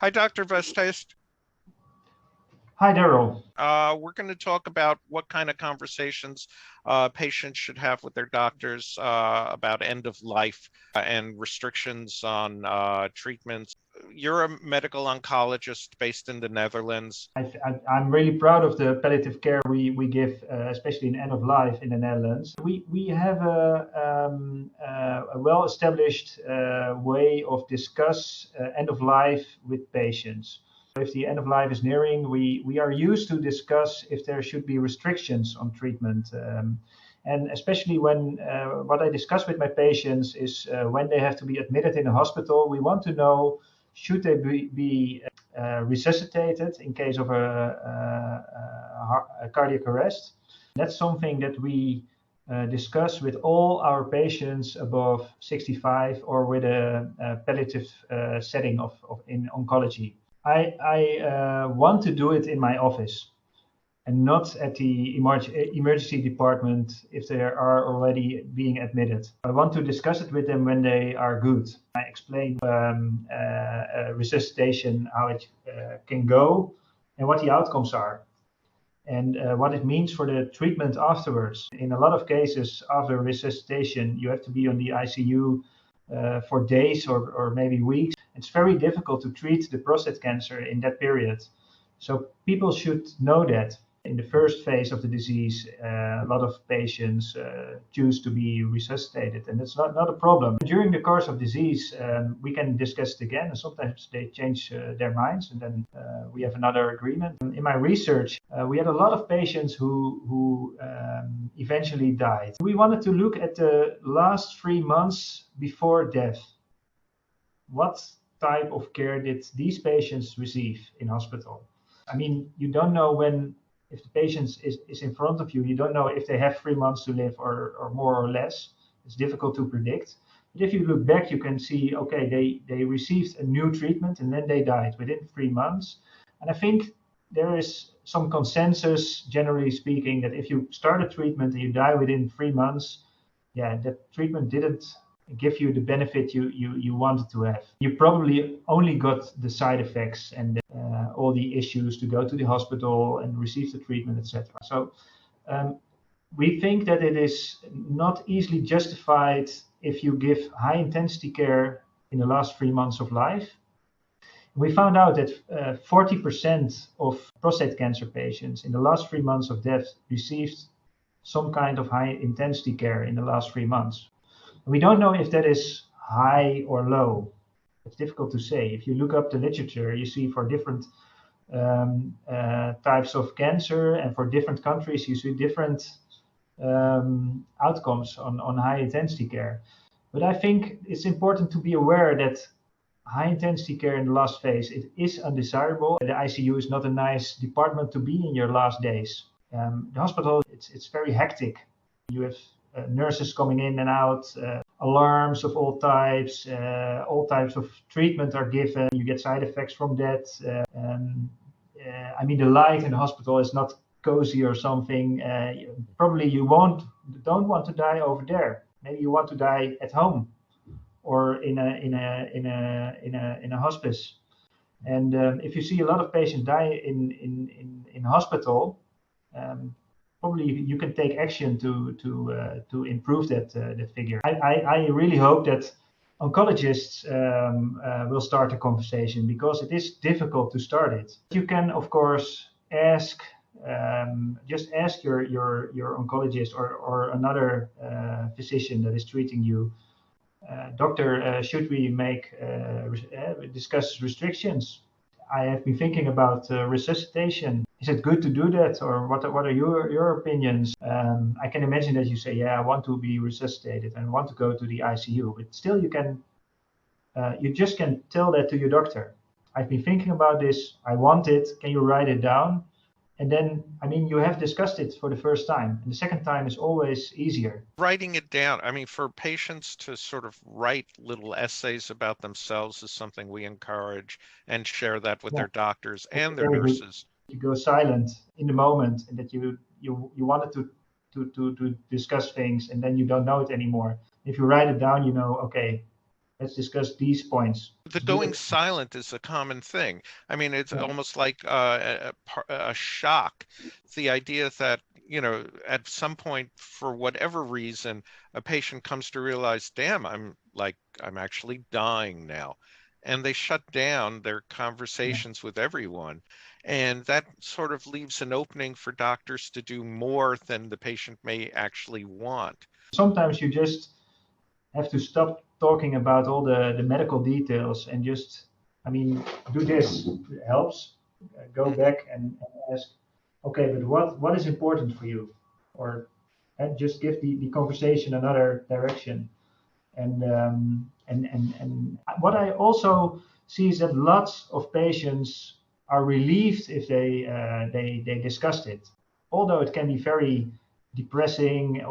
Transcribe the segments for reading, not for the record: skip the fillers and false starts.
Hi, Dr. Vestest. Hi, Daryl. We're going to talk about what kind of conversations patients should have with their doctors about end of life and restrictions on treatments. You're a medical oncologist based in the Netherlands. I'm really proud of the palliative care we give, especially in end of life in the Netherlands. We have a well-established way of discuss end of life with patients. If the end of life is nearing, we are used to discuss if there should be restrictions on treatment. And especially when what I discuss with my patients is when they have to be admitted in a hospital, we want to know should they be resuscitated in case of a cardiac arrest. That's something that we discuss with all our patients above 65 or with a palliative setting in oncology. I want to do it in my office and not at the emergency department if they are already being admitted. I want to discuss it with them when they are good. I explain resuscitation, how it can go, and what the outcomes are, and what it means for the treatment afterwards. In a lot of cases, after resuscitation, you have to be on the ICU for days or maybe weeks. It's very difficult to treat the prostate cancer in that period. So people should know that. In the first phase of the disease, a lot of patients choose to be resuscitated, and it's not a problem. During the course of disease, we can discuss it again, and sometimes they change their minds, and then we have another agreement. In my research, we had a lot of patients who eventually died. We wanted to look at the last 3 months before death. What type of care did these patients receive in hospital? I mean, you don't know when. If the patient is in front of you, you don't know if they have 3 months to live or more or less. It's difficult to predict. But if you look back, you can see, okay, they received a new treatment and then they died within 3 months. And I think there is some consensus, generally speaking, that if you start a treatment and you die within 3 months, yeah, that treatment didn't give you the benefit you wanted to have. You probably only got the side effects and all the issues to go to the hospital and receive the treatment, etc. So we think that it is not easily justified if you give high intensity care in the last 3 months of life. We found out that 40% of prostate cancer patients in the last 3 months of death received some kind of high intensity care in the last 3 months. We don't know if that is high or low. It's difficult to say. If you look up the literature, you see for different types of cancer and for different countries, you see different outcomes on high intensity care. But I think it's important to be aware that high intensity care in the last phase, it is undesirable. The ICU is not a nice department to be in your last days. The hospital, it's very hectic. You have nurses coming in and out, alarms of all types of treatment are given. You get side effects from that. I mean, the light in the hospital is not cozy or something. Probably you don't want to die over there. Maybe you want to die at home or in a hospice. And if you see a lot of patients die in hospital, probably you can take action to improve that figure. I really hope that oncologists will start a conversation because it is difficult to start it. You can, of course, just ask your oncologist or another physician that is treating you, doctor, should we discuss restrictions? I have been thinking about resuscitation. Is it good to do that, or what are your opinions? I can imagine that you say, yeah, I want to be resuscitated and want to go to the ICU, but still you just can tell that to your doctor. I've been thinking about this. I want it. Can you write it down? And then, I mean, you have discussed it for the first time. And the second time is always easier. Writing it down, I mean, for patients to sort of write little essays about themselves is something we encourage and share that with their doctors and their nurses. You go silent in the moment and that you wanted to discuss things and then you don't know it anymore. If you write it down, you know, okay, let's discuss these points. The going silent is a common thing. I mean, it's Yeah. almost like a shock. The idea that, at some point, for whatever reason, a patient comes to realize, damn, I'm actually dying now. And they shut down their Yeah. conversations with everyone. And that sort of leaves an opening for doctors to do more than the patient may actually want. Sometimes you just have to stop talking about all the medical details and just, I mean, do this. It helps. Go Hmm. back and ask, okay, but what is important for you? Or and just give the conversation another direction. And what I also see is that lots of patients are relieved if they discussed it, although it can be very depressing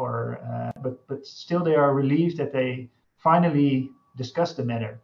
but still they are relieved that they finally discussed the matter.